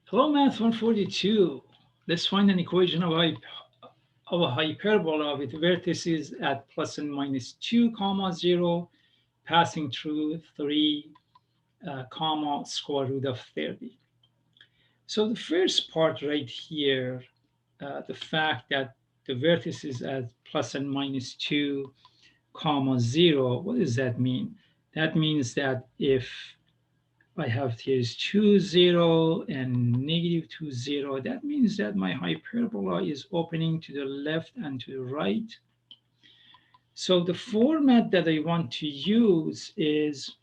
Hello, Math 142. Let's find an equation of a hyperbola with vertices at plus and minus 2 comma 0, passing through 3 comma square root of 30. So the first part right here, the fact that the vertices at plus and minus 2 comma 0, what does that mean? That means that if I have here is 2, 0 and negative 2, 0. That means that my hyperbola is opening to the left and to the right. So the format that I want to use is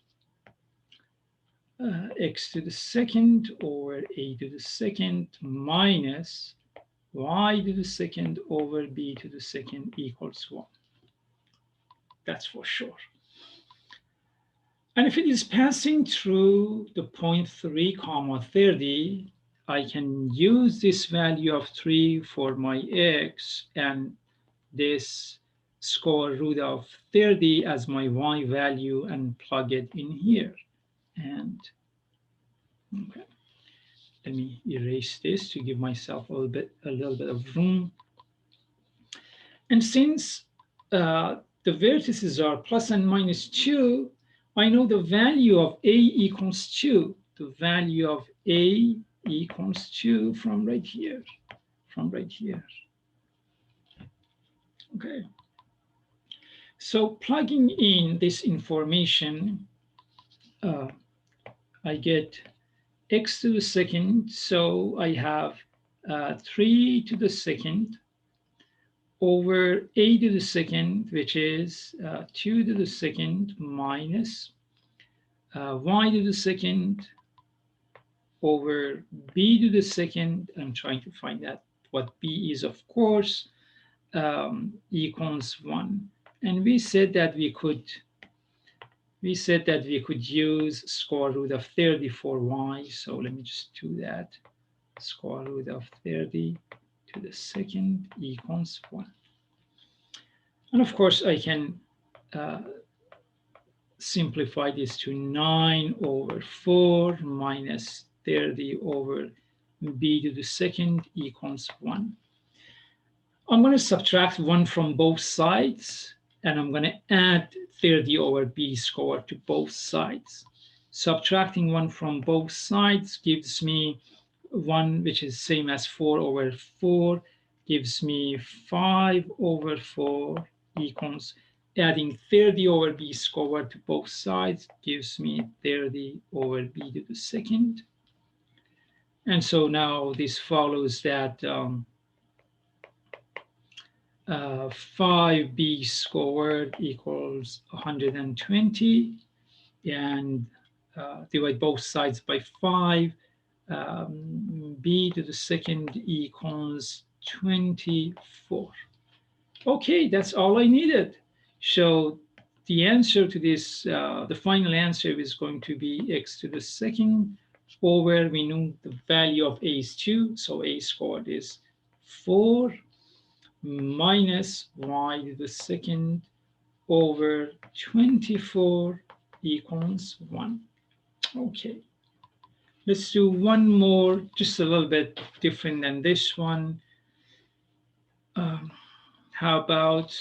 x to the second over a to the second minus y to the second over b to the second equals 1. That's for sure. And if it is passing through the point 3 comma 30, I can use this value of 3 for my x and this square root of 30 as my y value and plug it in here. And okay, let me erase this to give myself a little bit of room. And since the vertices are plus and minus 2, I know the value of a equals 2. The value of a equals 2 from right here. From right here. Okay. So plugging in this information, I get x to the second. So I have 3 to the second over a to the second, which is 2 to the second minus y to the second over b to the second. I'm trying to find out what b is, of course, equals 1. And we said that we could use square root of 30 for y. So let me just do that. Square root of 30 to the second equals 1. And of course, I can simplify this to 9 over 4 minus 30 over b to the second equals 1. I'm going to subtract 1 from both sides, and I'm going to add 30 over b squared to both sides. Subtracting 1 from both sides gives me 1, which is same as 4 over 4, gives me 5 over 4 equals, adding 30 over b squared to both sides gives me 30 over b to the second. And so now this follows that 5b squared equals 120, and divide both sides by 5. B to the second equals 24. Okay, that's all I needed. So the answer to this, the final answer is going to be x to the second over, we knew the value of a is 2, so a squared is 4 minus y to the second over 24 equals 1. Okay. Let's do one more, just a little bit different than this one. How about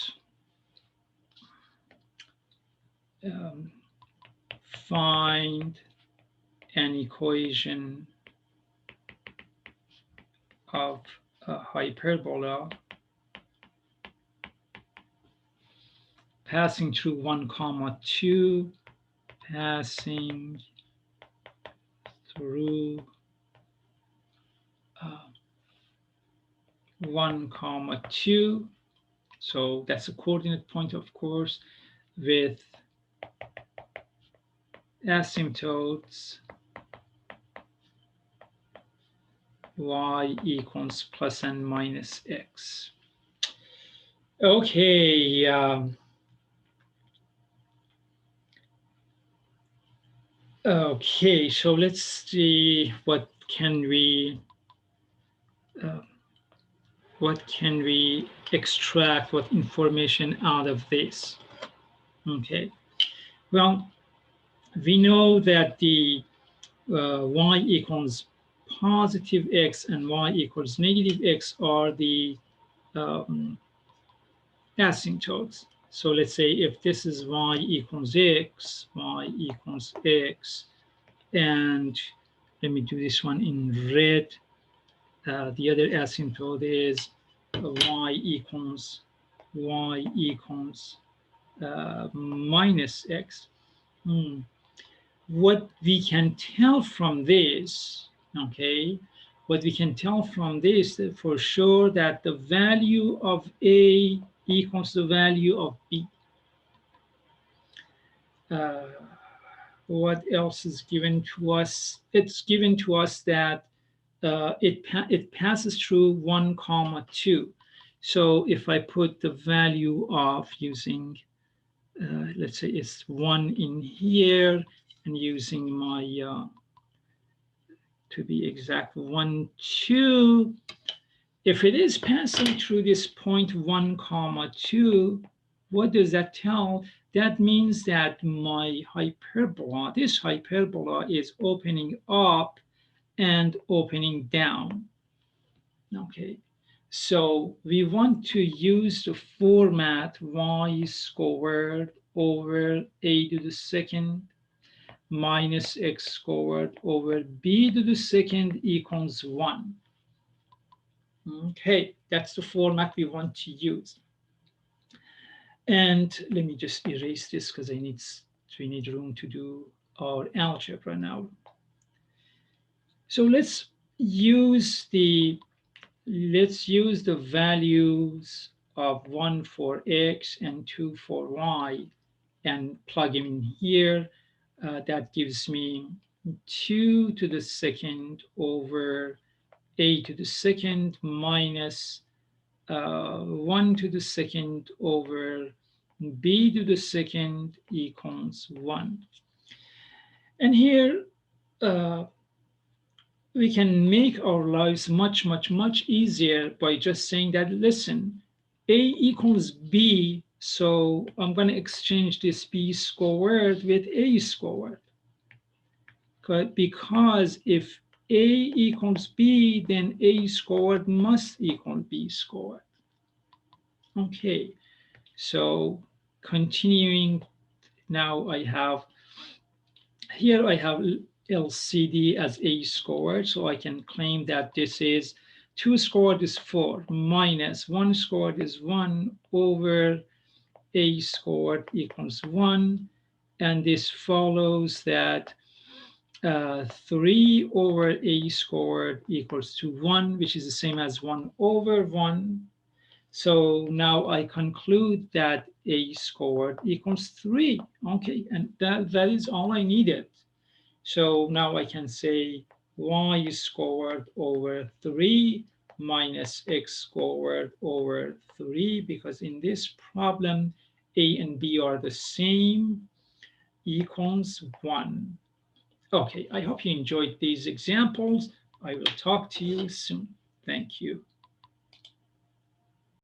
find an equation of a hyperbola passing through 1 comma 2, passing through 1 comma 2. So that's a coordinate point, of course, with asymptotes y equals plus and minus x. Okay. Okay, so let's see what can we extract, what information out of this. Okay, well, we know that the y equals positive x and y equals negative x are the um, asymptotes. So let's say if this is y equals x, y equals x, and let me do this one in red. The other asymptote is y equals minus x. Hmm. What we can tell from this, okay, what we can tell from this for sure that the value of A equals the value of B. Uh, what else is given to us? It's given to us that it passes through 1 comma 2. So if I put the value of using, let's say it's 1 in here, and using my, to be exact, 1, 2, if it is passing through this point 1 comma 2, what does that tell? That means that my hyperbola, this hyperbola is opening up and opening down. Okay, so we want to use the format y squared over a to the second minus x squared over b to the second equals 1. Okay, that's the format we want to use. And let me just erase this because we need room to do our algebra now. So use the let's use the values of 1 for x and 2 for y and plug them in here. That gives me 2 to the second over a to the second minus 1 to the second over b to the second equals 1. And here uh, we can make our lives much, much, much easier by just saying that, listen, A equals B, so I'm going to exchange this B squared with A squared. Because if A equals B, then A squared must equal B squared. Okay, so continuing, now here I have LCD as A squared, so I can claim that this is 2 squared is 4 minus 1 squared is 1 over A squared equals 1. And this follows that 3 over A squared equals to 1, which is the same as 1 over 1. So now I conclude that A squared equals 3. Okay, and that is all I needed. So now I can say y squared over 3 minus x squared over 3, because in this problem, a and b are the same, equals 1. Okay, I hope you enjoyed these examples. I will talk to you soon. Thank you.